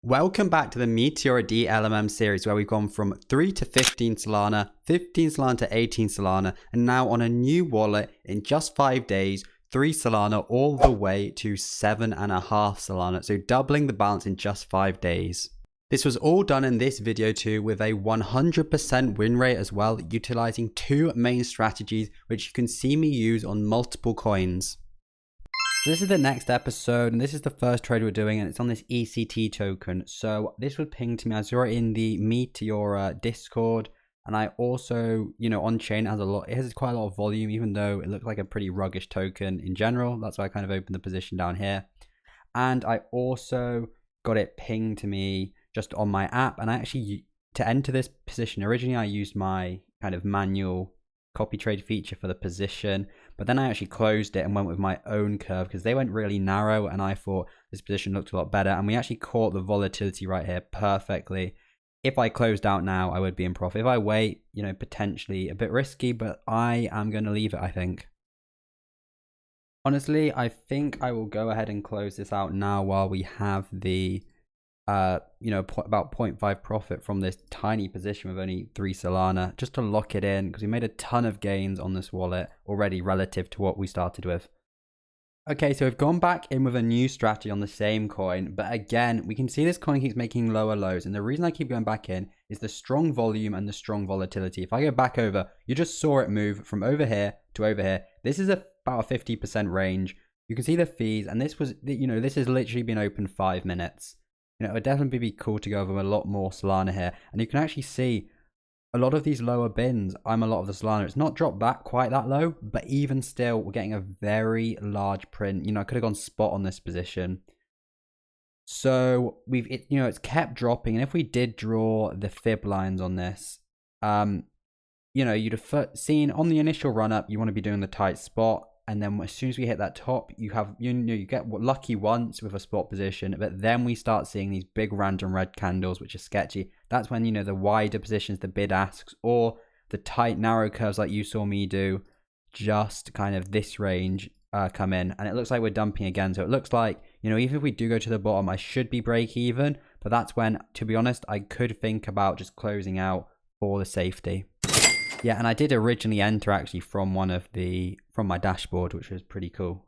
Welcome back to the Meteora DLMM series where we've gone from 3 to 15 Solana, 15 Solana to 18 Solana, and now on a new wallet in just 5 days, 3 Solana all the way to 7.5 Solana, so doubling the balance in just 5 days. This was all done in this video too with a 100% win rate as well, utilizing two main strategies which you can see me use on multiple coins. So this is the next episode, and this is the first trade we're doing, and it's on this ECT token. So this was pinged to me as you're in the Meteora Discord, and I also, on chain it has quite a lot of volume, even though it looks like a pretty ruggish token in general. That's why I kind of opened the position down here. And I also got it pinged to me just on my app, and I actually, to enter this position, originally I used my kind of manual copy trade feature for the position, but then I actually closed it and went with my own curve because they went really narrow and I thought this position looked a lot better, and we actually caught the volatility right here perfectly. If I closed out now, I would be in profit. If I wait, potentially a bit risky, but I am going to leave it, I think. Honestly, I think I will go ahead and close this out now while we have the about 0.5 profit from this tiny position with only 3 Solana, just to lock it in, because we made a ton of gains on this wallet already relative to what we started with. Okay, so we've gone back in with a new strategy on the same coin, but again, we can see this coin keeps making lower lows, and the reason I keep going back in is the strong volume and the strong volatility. If I go back over, you just saw it move from over here to over here. This is about a 50% range. You can see the fees, and this was, this has literally been open 5 minutes. It would definitely be cool to go over a lot more Solana here. And you can actually see a lot of these lower bins. I'm a lot of the Solana. It's not dropped back quite that low, but even still, we're getting a very large print. I could have gone spot on this position. So it's kept dropping. And if we did draw the fib lines on this, you'd have seen on the initial run up, you want to be doing the tight spot. And then as soon as we hit that top, you get lucky once with a spot position, but then we start seeing these big random red candles, which are sketchy. That's when, the wider positions, the bid asks, or the tight narrow curves like you saw me do, just kind of this range come in. And it looks like we're dumping again. So it looks like, even if we do go to the bottom, I should be break even. But that's when, to be honest, I could think about just closing out for the safety. Yeah, and I did originally enter actually from my dashboard, which was pretty cool.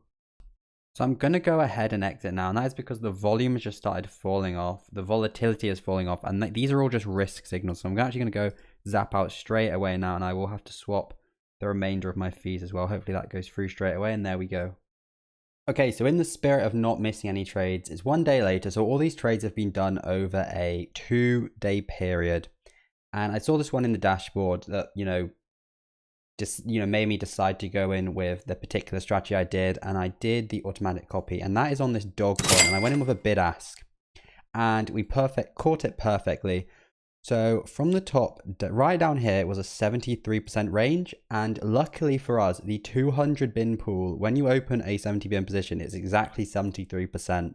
So I'm going to go ahead and exit now, and that is because the volume has just started falling off. The volatility is falling off, and these are all just risk signals. So I'm actually going to go zap out straight away now, and I will have to swap the remainder of my fees as well. Hopefully that goes through straight away, and there we go. Okay, so in the spirit of not missing any trades, it's 1 day later, so all these trades have been done over a 2-day period. And I saw this one in the dashboard that, made me decide to go in with the particular strategy I did. And I did the automatic copy. And that is on this dog coin. And I went in with a bid ask. And we caught it perfectly. So from the top, right down here, it was a 73% range. And luckily for us, the 200 bin pool, when you open a 70 bin position, it's exactly 73%.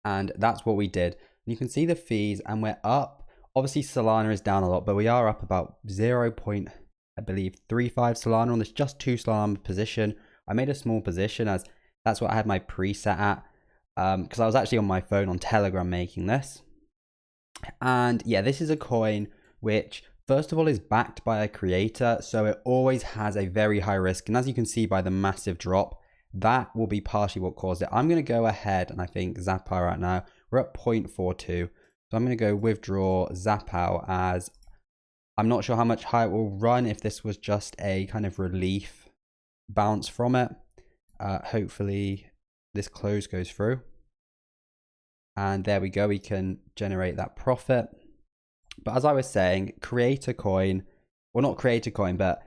And that's what we did. And you can see the fees, and we're up. Obviously, Solana is down a lot, but we are up about 0.35 Solana on this just 2 Solana position. I made a small position as that's what I had my preset at, because I was actually on my phone on Telegram making this. And yeah, this is a coin which, first of all, is backed by a creator, so it always has a very high risk. And as you can see by the massive drop, that will be partially what caused it. I'm going to go ahead and I think zap out right now. We're at 0.42. So I'm going to go withdraw zap out, as I'm not sure how much higher it will run if this was just a kind of relief bounce from it. Hopefully this close goes through. And there we go. We can generate that profit. But as I was saying, create a coin, well, not create a coin, but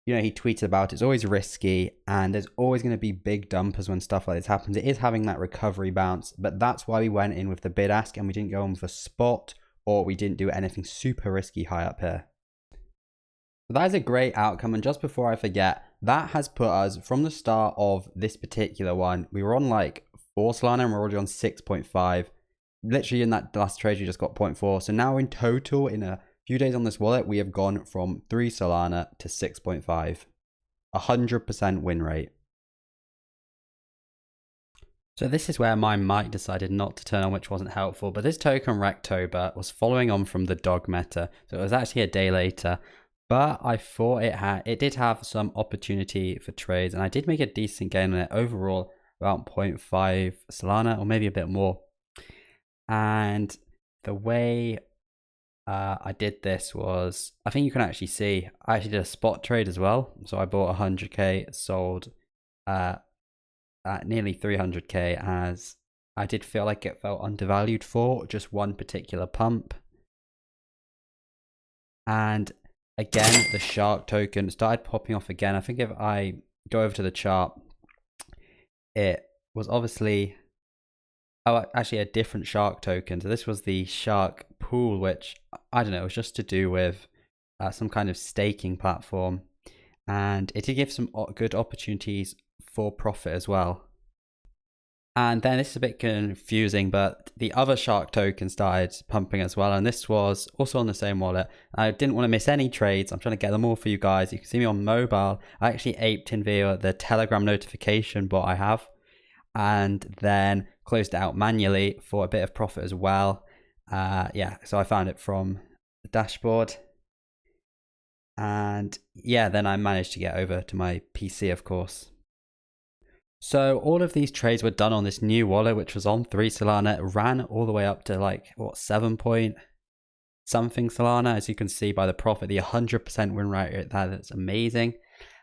he tweeted about it. It's always risky, and there's always going to be big dumpers when stuff like this happens. It is having that recovery bounce, but that's why we went in with the bid ask, and we didn't go on with a spot, or we didn't do anything super risky high up here. But that is a great outcome. And just before I forget, that has put us from the start of this particular one, we were on like 4 Solana and we're already on 6.5. Literally in that last trade, you just got 0.4. So now in total, in a few days on this wallet, we have gone from 3 Solana to 6.5. 100% win rate. So this is where my mic decided not to turn on, which wasn't helpful. But this token Rectober was following on from the dog meta. So it was actually a day later. But I thought it did have some opportunity for trades. And I did make a decent gain on it overall, about 0.5 Solana, or maybe a bit more. And the way I did this was, I think you can actually see, I actually did a spot trade as well. So I bought 100k, sold at nearly 300k, as I did feel like it felt undervalued for just one particular pump. And again, the shark token started popping off again. I think if I go over to the chart, it was obviously, oh, actually a different shark token. So this was the shark pool, which I don't know, it was just to do with some kind of staking platform. And it did give some good opportunities for profit as well. And then this is a bit confusing, but the other shark token started pumping as well. And this was also on the same wallet. I didn't want to miss any trades. I'm trying to get them all for you guys. You can see me on mobile. I actually aped in via the Telegram notification bot I have, and then closed it out manually for a bit of profit as well. Yeah, so I found it from the dashboard. And yeah, then I managed to get over to my PC, of course. So all of these trades were done on this new wallet, which was on 3 Solana. It ran all the way up to like, what, 7 point something Solana. As you can see by the profit, the 100% win rate, that's amazing.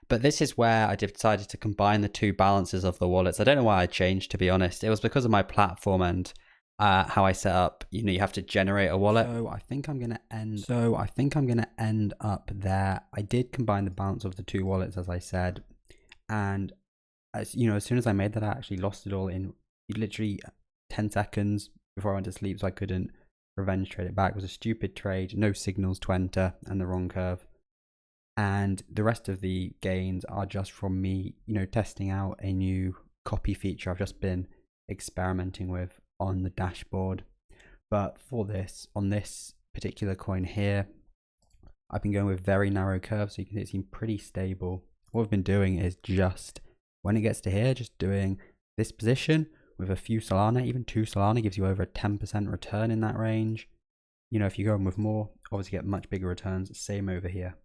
But this is where I decided to combine the two balances of the wallets. I don't know why I changed, to be honest. It was because of my platform and how I set up. You know, you have to generate a wallet. So I think I'm gonna end up there. I did combine the balance of the two wallets, as I said, and as you know, as soon as I made that, I actually lost it all in literally 10 seconds before I went to sleep, so I couldn't revenge trade it back. It was a stupid trade, no signals to enter, and the wrong curve. And the rest of the gains are just from me, you know, testing out a new copy feature I've just been experimenting with on the dashboard. But for this, on this particular coin here, I've been going with very narrow curves, so you can see it seems pretty stable. What we've been doing is just, when it gets to here, just doing this position with a few Solana. Even 2 Solana gives you over a 10% return in that range. You know, if you go in with more, obviously get much bigger returns. Same over here.